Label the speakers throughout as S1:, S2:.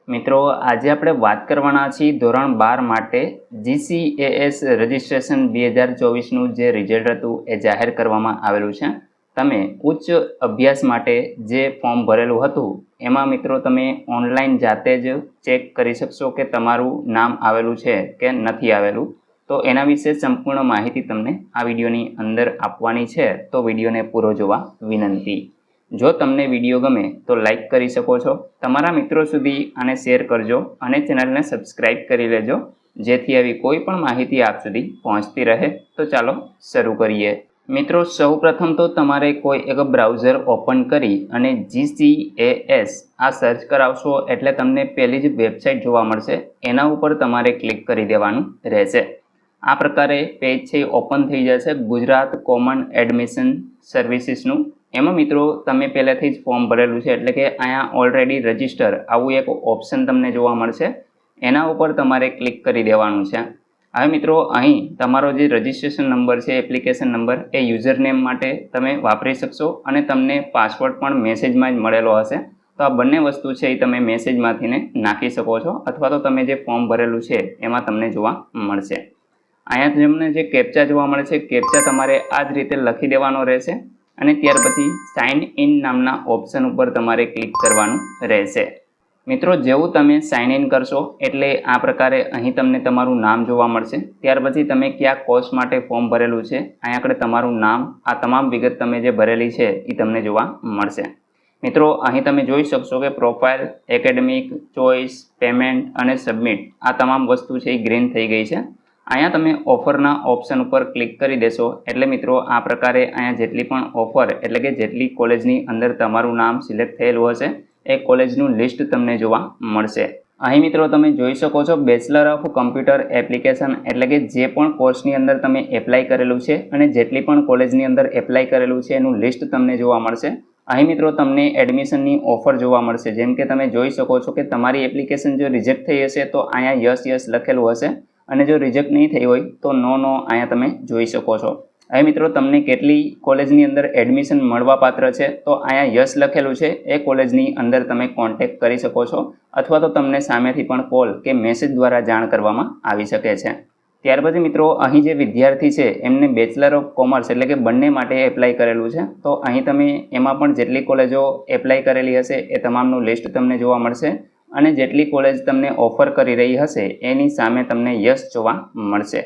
S1: મિત્રો આજે આપણે વાત કરવાના છીએ ધોરણ 12 માટે GCAS રજિસ્ટ્રેશન 2024નું જે રિઝલ્ટ હતું એ જાહેર કરવામાં આવેલું છે। તમે ઉચ્ચ અભ્યાસ માટે જે ફોર્મ ભરેલું હતું એમાં મિત્રો તમે ઓનલાઈન જાતે જ ચેક કરી શકશો કે તમારું નામ આવેલું છે કે નથી આવેલું। તો એના વિશે સંપૂર્ણ માહિતી તમને આ વિડીયોની અંદર આપવાની છે, તો વિડીયોને પૂરો જોવા વિનંતી। જો તમને વિડીયો ગમે તો લાઈક કરી શકો છો, તમારા મિત્રો સુધી આને શેર કરજો અને ચેનલને સબસ્ક્રાઇબ કરી લેજો, જેથી આવી કોઈ પણ માહિતી આપ સુધી પહોંચતી રહે। તો ચાલો શરૂ કરીએ। મિત્રો સૌપ્રથમ તો તમારે કોઈ એક બ્રાઉઝર ઓપન કરી અને GCAS આ સર્ચ કરાવશો એટલે તમને પહેલી જ વેબસાઇટ જોવા મળશે, એના ઉપર તમારે ક્લિક કરી દેવાનું રહેશે। આ પ્રકારે પેજ છે ઓપન થઈ જશે ગુજરાત કોમન એડમિશન સર્વિસીસનું। એમાં મિત્રો તમે પહેલાથી જ ફોર્મ ભરેલું છે એટલે કે અહીંયા ઓલરેડી રજિસ્ટર આવું એક ઓપ્શન તમને જોવા મળશે, એના ઉપર તમારે ક્લિક કરી દેવાનું છે। હવે મિત્રો અહીં તમારો જે રજિસ્ટ્રેશન નંબર છે, એપ્લિકેશન નંબર, એ યુઝરનેમ માટે તમે વાપરી શકશો અને તમને પાસવર્ડ પણ મેસેજમાં જ મળેલો હશે। તો આ બંને વસ્તુ છે એ તમે મેસેજમાંથીને નાખી શકો છો અથવા તો તમે જે ફોર્મ ભરેલું છે એમાં તમને જોવા મળશે। અહીંયા તમને જે કેપ્ચા જોવા મળે છે, કેપ્ચા તમારે આ જ રીતે લખી દેવાનો રહેશે અને ત્યાર પછી સાઇન ઇન નામના ઓપ્શન ઉપર તમારે ક્લિક કરવાનું રહેશે। મિત્રો જેવું તમે સાઇન ઇન કરશો એટલે આ પ્રકારે અહીં તમને તમારું નામ જોવા મળશે। ત્યાર પછી તમે કયા કોર્સ માટે ફોર્મ ભરેલું છે અહીંયા આગળ તમારું નામ, આ તમામ વિગત તમે જે ભરેલી છે એ તમને જોવા મળશે। મિત્રો અહીં તમે જોઈ શકશો કે પ્રોફાઇલ, એકેડેમિક, ચોઇસ, પેમેન્ટ અને સબમિટ આ તમામ વસ્તુ છે એ ગ્રીન થઈ ગઈ છે। અહીંયા તમે ઓફરના ઓપ્શન ઉપર ક્લિક કરી દેશો એટલે મિત્રો આ પ્રકારે અહીંયા જેટલી પણ ઓફર એટલે કે જેટલી કોલેજની અંદર તમારું નામ સિલેક્ટ થયેલું હશે એ કોલેજનું લિસ્ટ તમને જોવા મળશે। અહીં મિત્રો તમે જોઈ શકો છો બેચલર ઓફ કમ્પ્યુટર એપ્લિકેશન એટલે કે જે પણ કોર્સની અંદર તમે એપ્લાય કરેલું છે અને જેટલી પણ કોલેજની અંદર એપ્લાય કરેલું છે એનું લિસ્ટ તમને જોવા મળશે। અહીં મિત્રો તમને એડમિશનની ઓફર જોવા મળશે, જેમ કે તમે જોઈ શકો છો કે તમારી એપ્લિકેશન જો રિજેક્ટ થઈ હશે તો અહીંયા યસ લખેલું હશે અને જો રિજેક્ટ નહીં થઈ હોય તો નો અહીંયા તમે જોઈ શકો છો। હવે મિત્રો તમને કેટલી કોલેજની અંદર એડમિશન મળવા પાત્ર છે તો અહીંયા યસ લખેલું છે એ કોલેજની અંદર તમે કોન્ટેક્ટ કરી શકો છો અથવા તો તમને સામેથી પણ કોલ કે મેસેજ દ્વારા જાણ કરવામાં આવી શકે છે। ત્યાર પછી મિત્રો અહીં જે વિદ્યાર્થી છે એમને બેચલર ઓફ કોમર્સ એટલે કે બંને માટે એપ્લાય કરેલું છે, તો અહીં તમે એમાં પણ જેટલી કોલેજો એપ્લાય કરેલી હશે એ તમામનું લિસ્ટ તમને જોવા મળશે અને જેટલી કોલેજ તમને ઓફર કરી રહી હશે એની સામે તમને યસ જોવા મળશે।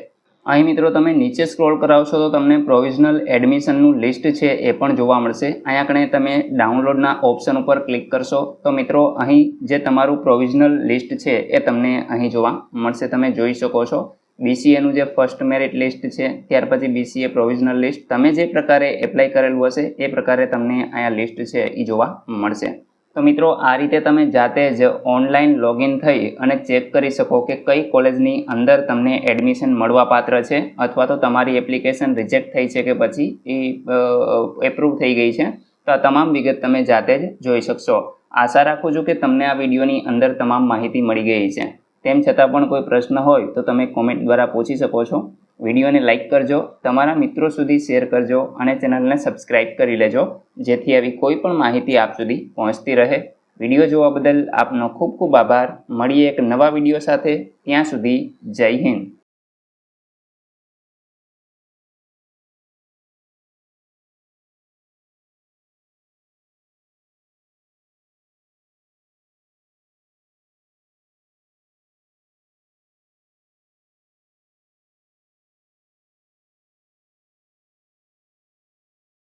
S1: અહીં મિત્રો તમે નીચે સ્ક્રોલ કરાવશો તો તમને પ્રોવિઝનલ એડમિશનનું લિસ્ટ છે એ પણ જોવા મળશે। અહીંયા કણે તમે ડાઉનલોડના ઓપ્શન ઉપર ક્લિક કરશો તો મિત્રો અહીં જે તમારું પ્રોવિઝનલ લિસ્ટ છે એ તમને અહીં જોવા મળશે। તમે જોઈ શકો છો BCAનું જે ફર્સ્ટ મેરિટ લિસ્ટ છે, ત્યાર પછી BCA પ્રોવિઝનલ લિસ્ટ, તમે જે પ્રકારે એપ્લાય કરેલું હશે એ પ્રકારે તમને અહીંયા લિસ્ટ છે એ જોવા મળશે। તો મિત્રો આ રીતે તમે જાતે જ ઓનલાઈન લોગિન થઈ અને ચેક કરી શકો કે કઈ કોલેજની અંદર તમને એડમિશન મળવા પાત્ર છે અથવા તો તમારી એપ્લિકેશન રિજેક્ટ થઈ છે કે પછી એ એપ્રૂવ થઈ ગઈ છે। તો આ તમામ વિગત તમે જાતે જ જોઈ શકશો। આશા રાખું છું કે તમને આ વિડીયોની અંદર તમામ માહિતી મળી ગઈ છે। તેમ છતાં પણ કોઈ પ્રશ્ન હોય તો તમે કોમેન્ટ દ્વારા પૂછી શકો છો। વિડીયોને લાઇક કરજો, તમારા મિત્રો સુધી શેર કરજો અને ચેનલને સબસ્ક્રાઇબ કરી લેજો, જેથી આવી કોઈ પણ માહિતી આપ સુધી પહોંચતી રહે। વિડીયો જોવા બદલ આપનો ખૂબ ખૂબ આભાર। મળીએ એક નવા વિડીયો સાથે, ત્યાં સુધી જય હિન્દ।